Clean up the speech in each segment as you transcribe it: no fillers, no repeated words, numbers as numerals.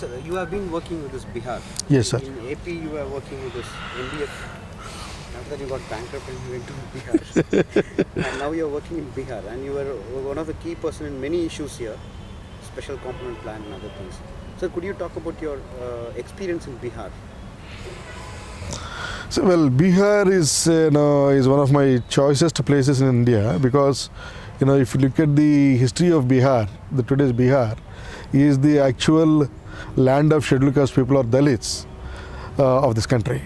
So you have been working with this Bihar. Yes, sir. In AP, you were working with this NDF. After that, you got bankrupt and you went to Bihar. And now you are working in Bihar, and you were one of the key person in many issues here, special component plan and other things. So could you talk about your experience in Bihar? So, well, Bihar is one of my choicest places in India because, if you look at the history of Bihar, the today's Bihar is the actual land of scheduled caste people or Dalits of this country.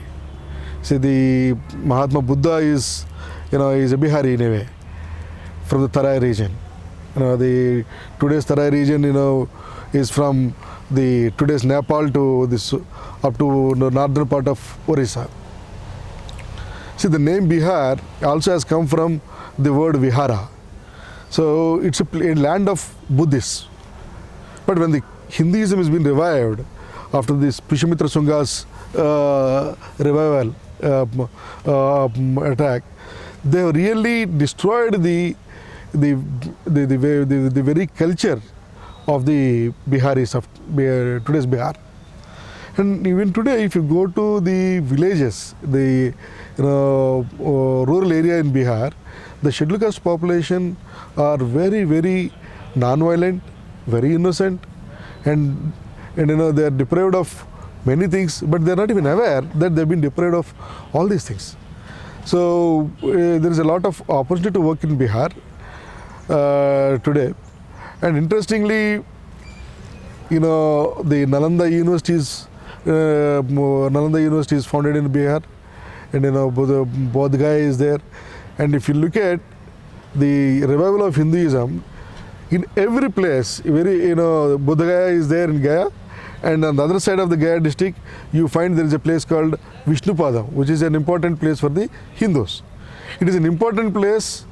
See, the Mahatma Buddha is a Bihari in a way, from the Tarai region. The today's Tarai region, is from the today's Nepal to this up to the northern part of Orissa. See, the name Bihar also has come from the word Vihara. So it's a land of Buddhists. But when the Hinduism has been revived after this Pushyamitra Shunga's revival attack, they have really destroyed the very culture of the Biharis of today's Bihar. And even today, if you go to the villages, the rural area in Bihar, the scheduled caste population are very, very non-violent, very innocent, and they are deprived of many things, but they are not even aware that they have been deprived of all these things. So there is a lot of opportunity to work in Bihar today. And interestingly, the Nalanda University is founded in Bihar, and Bodh Gaya is there. And if you look at the revival of Hinduism, in every place, Bodh Gaya is there in Gaya, and on the other side of the Gaya district, you find there is a place called Vishnupadam, which is an important place for the Hindus. It is an important place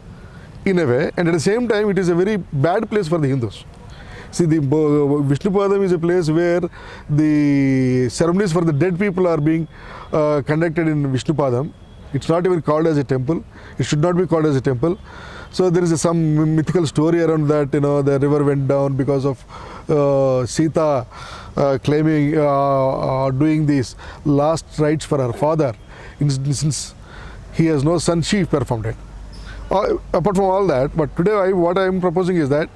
in a way, and at the same time, it is a very bad place for the Hindus. See, the Vishnupadam is a place where the ceremonies for the dead people are being conducted in Vishnupadam. It's not even called as a temple. It should not be called as a temple. So there is some mythical story around that. The river went down because of Sita claiming doing these last rites for her father. Since he has no son, she performed it. Apart from all that, but today what I am proposing is that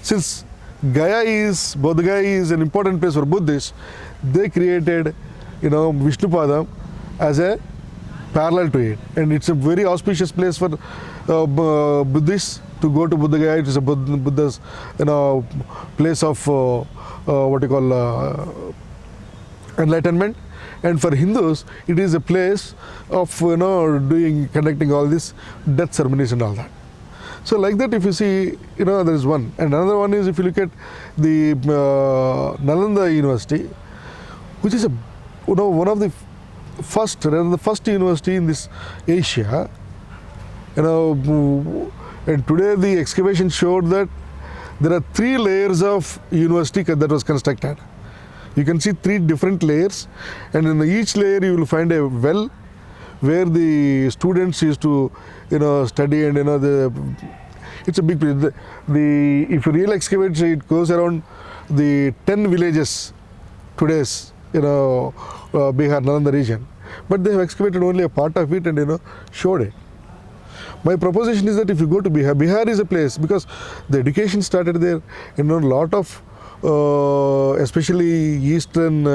since Bodh Gaya is an important place for Buddhists, they created, Vishnupadam as a parallel to it, and it's a very auspicious place for Buddhists to go to Bodh Gaya. It is a Buddha's, place of enlightenment, and for Hindus, it is a place of conducting all these death ceremonies and all that. So like that, if you see, there is one. And another one is if you look at the Nalanda University, which is one of the first university in this Asia. And today the excavation showed that there are 3 layers of university that was constructed. You can see 3 different layers, and in each layer you will find a well where the students used to study, and it's a big place. If you really excavate, it goes around the 10 villages today's Bihar Nalanda region, but they have excavated only a part of it and showed it. My proposition is that if you go to Bihar is a place because the education started there. A lot of especially Eastern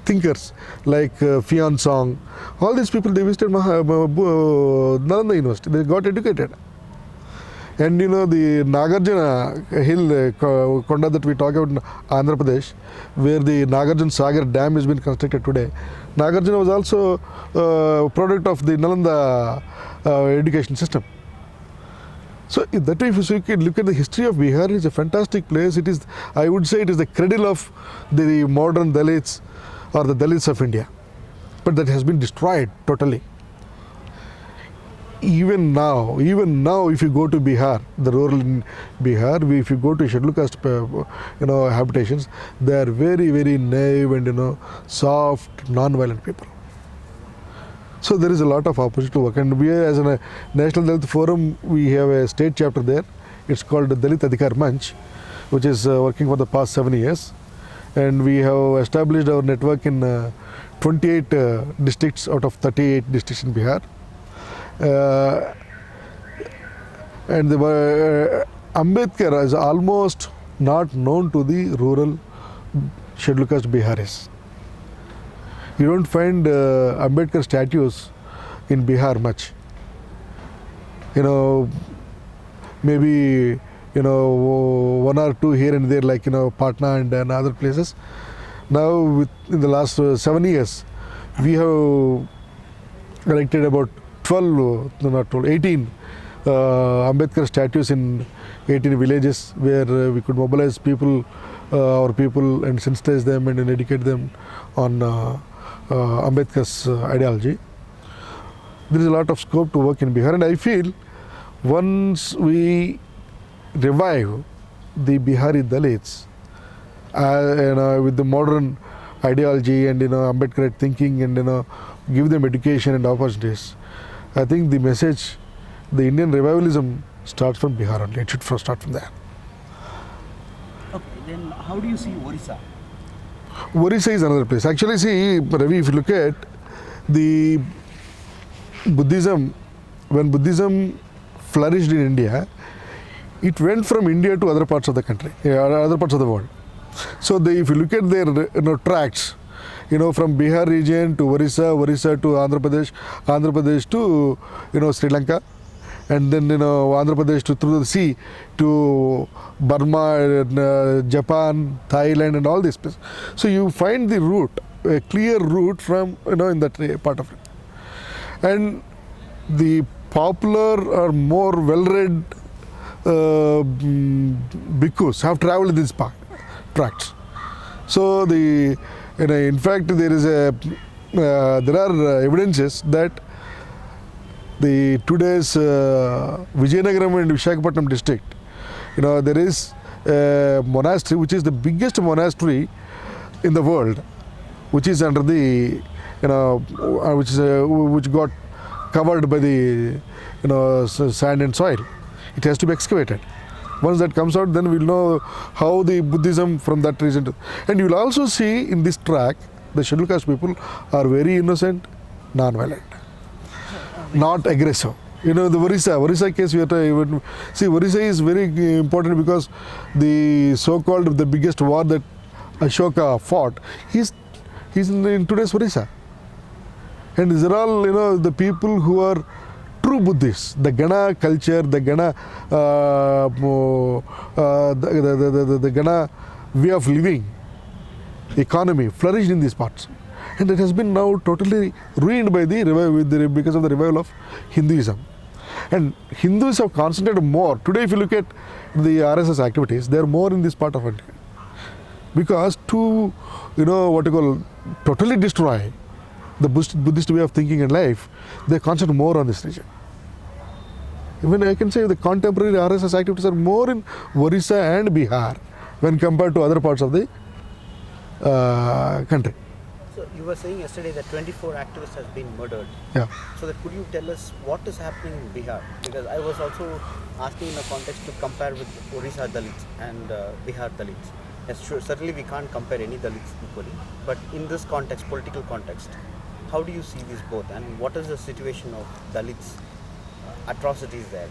thinkers like Fian, all these people, they visited Nalanda University. They got educated. And the Nagarjuna hill, Konda that we talk about in Andhra Pradesh, where the Nagarjuna Sagar Dam has been constructed today. Nagarjuna was also a product of the Nalanda education system. So that way, if you look at the history of Bihar, it's a fantastic place. It is, I would say, it is the cradle of the modern Dalits or the Dalits of India. But that has been destroyed totally. Even now, if you go to Bihar, the rural Bihar, if you go to scheduled caste, habitations, they are very, very naive and soft, non-violent people. So there is a lot of opportunity to work, and we as a National Dalit Forum, we have a state chapter there. It's called Dalit Adhikar Manch, which is working for the past 7 years, and we have established our network in 28 districts out of 38 districts in Bihar. And Ambedkar is almost not known to the rural scheduled caste Biharis. You don't find Ambedkar statues in Bihar much. Maybe one or two here and there, like Patna and other places. Now, in the last 7 years, we have erected about 18 Ambedkar statues in 18 villages, where we could mobilize our people, and sensitize them and educate them on Ambedkar's ideology. There is a lot of scope to work in Bihar, and I feel once we revive the Bihari Dalits with the modern ideology and Ambedkar thinking, and give them education and opportunities, I think the message, the Indian revivalism, starts from Bihar only. It should start from there. Okay, then how do you see Orissa? Orissa is another place. Actually, see, Ravi, if you look at the Buddhism, when Buddhism flourished in India, it went from India to other parts of the country, other parts of the world. So if you look at their tracts, from Bihar region to Orissa, Orissa to Andhra Pradesh to Sri Lanka, and then Andhra Pradesh through the sea to Burma, Japan, Thailand, and all these places. So you find the route, a clear route from in that part of it. And the popular or more well-read bhikkhus have travelled in these tracts. So in fact, there are evidences that today's Vijayanagaram and Visakhapatnam district, there is a monastery which is the biggest monastery in the world, which is under the which got covered by the sand and soil. It has to be excavated. Once that comes out, then we'll know how the Buddhism from that region. And you'll also see in this track, the scheduled caste people are very innocent, non-violent, not aggressive. The Orissa case, see, Orissa is very important because the so-called the biggest war that Ashoka fought, he's in today's Orissa. And these are all, the people who are true Buddhists. The Gana culture, the Gana, the Gana way of living, economy flourished in these parts. And it has been now totally ruined by because of the revival of Hinduism. And Hindus have concentrated more. Today, if you look at the RSS activities, they are more in this part of India. Because to, totally destroy the Buddhist way of thinking and life, they concentrate more on this region. Even I can say the contemporary RSS activities are more in Orissa and Bihar when compared to other parts of the country. So you were saying yesterday that 24 activists have been murdered. Yeah. So could you tell us what is happening in Bihar? Because I was also asking in a context to compare with Orissa Dalits and Bihar Dalits. Yes, sure, certainly we can't compare any Dalits equally. But in this context, political context, how do you see these both, and what is the situation of Dalits atrocities there?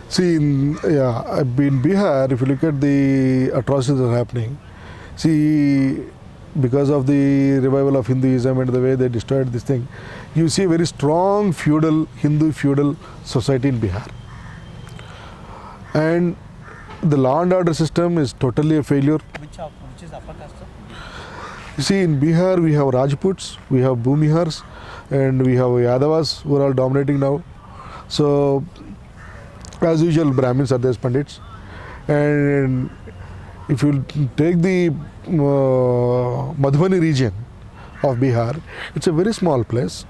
See, in Bihar, if you look at the atrocities that are happening, see, because of the revival of Hinduism and the way they destroyed this thing, you see a very strong Hindu feudal society in Bihar. And the law and order system is totally a failure. Which is upper caste? You see, in Bihar, we have Rajputs, we have Bhumihars, and we have Yadavas who are all dominating now. So, as usual, Brahmins are there, Pandits. And if you take the Madhubani region of Bihar, it's a very small place.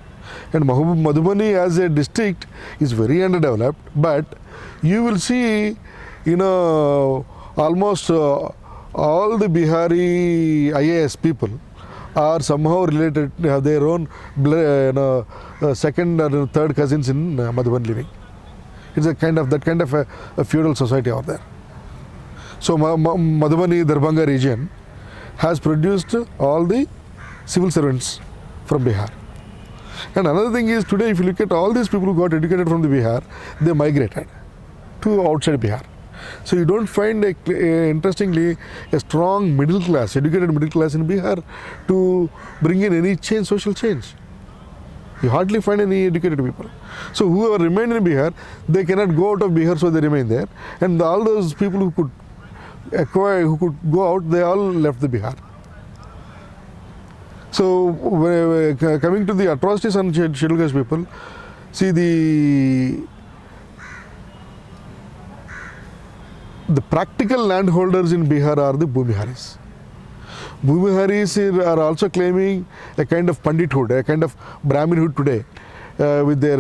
And Madhubani as a district is very underdeveloped, but you will see, almost all the Bihari IAS people are somehow related, have their own second or third cousins in Madhuban living. It's that kind of a feudal society out there. So Madhubani Darbhanga region has produced all the civil servants from Bihar. And another thing is, today if you look at all these people who got educated from the Bihar, they migrated to outside Bihar. So you don't find, interestingly, a strong middle class, educated middle class in Bihar to bring in any change, social change. You hardly find any educated people. So whoever remained in Bihar, they cannot go out of Bihar, so they remain there. And all those people who could acquire, who could go out, they all left the Bihar. So coming to the atrocities on scheduled caste people, see the practical landholders in Bihar are the Bhumiharis. Bhumiharis are also claiming a kind of pandithood, a kind of Brahminhood today, with their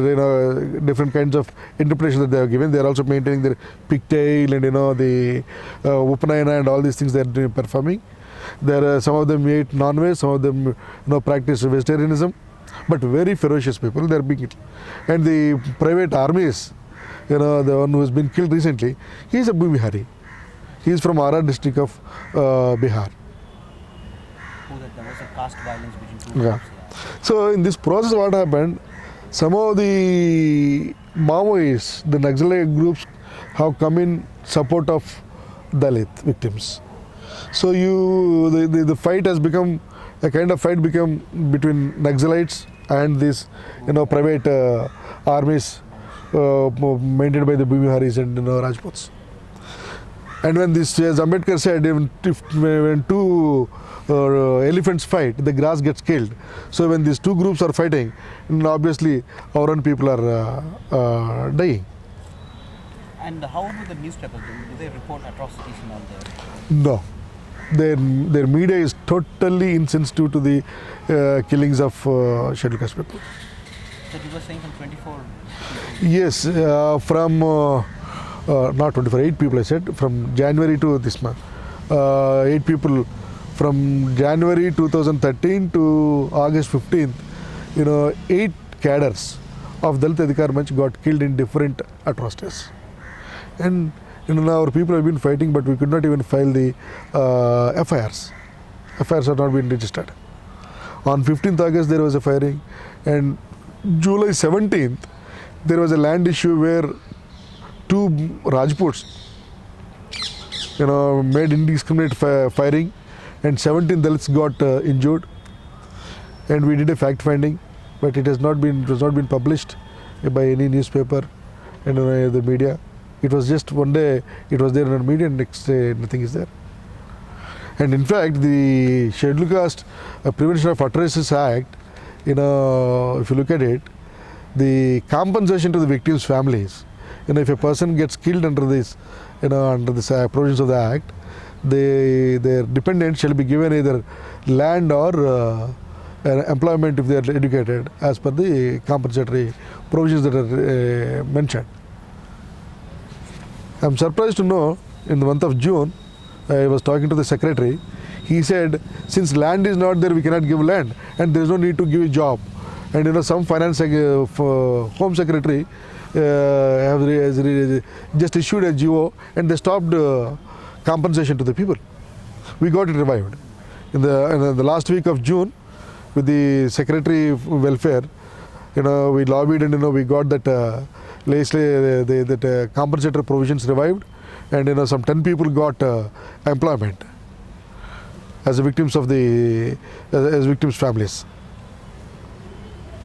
different kinds of interpretations that they have given. They are also maintaining their pigtail and the Upanayana and all these things they are performing. There are some of them eat non-veg, some of them practice vegetarianism, but very ferocious people. They are being, and the private armies, the one who has been killed recently, he is a Bhumihari. He is from Ara district of Bihar. Oh, that there was a caste violence between two Yeah. groups. So in this process, what happened? Some of the Maoists, the Naxalite groups, have come in support of Dalit victims. So the fight has become a kind of fight become between Naxalites and these private armies maintained by the Bhumiharis and Rajputs. And when this, as Ambedkar said, when two elephants fight, the grass gets killed. So when these two groups are fighting, obviously our own people are dying. And how about the newspapers? Do they report atrocities and all that? No. Their media is totally insensitive to the killings of scheduled caste people. So you were saying from 24? Yes, from not 24, 8 people I said, from January to this month. 8 people from January 2013 to August 15th, 8 cadres of Dalit Adhikar Manch got killed in different atrocities. And our people have been fighting, but we could not even file the FIRs. FIRs have not been registered. On 15th August there was a firing, and July 17th there was a land issue where 2 Rajputs made indiscriminate firing, and 17 Dalits got injured. And we did a fact finding, but it was not been published by any newspaper and the media. It was just one day it was there in the media, and next day nothing is there. And in fact, the Scheduled Caste Prevention of Atrocities Act, if you look at it, the compensation to the victims' families, if a person gets killed under this, under this provisions of the act, their dependents shall be given either land or employment if they are educated, as per the compensatory provisions that are mentioned. I am surprised to know, in the month of June, I was talking to the secretary. He said, since land is not there, we cannot give land, and there is no need to give a job. And some finance home secretary has just issued a GO, and they stopped compensation to the people. We got it revived in the last week of June with the secretary of welfare. We lobbied, and we got that that compensatory provisions revived, and some 10 people got employment as victims of as victims' families.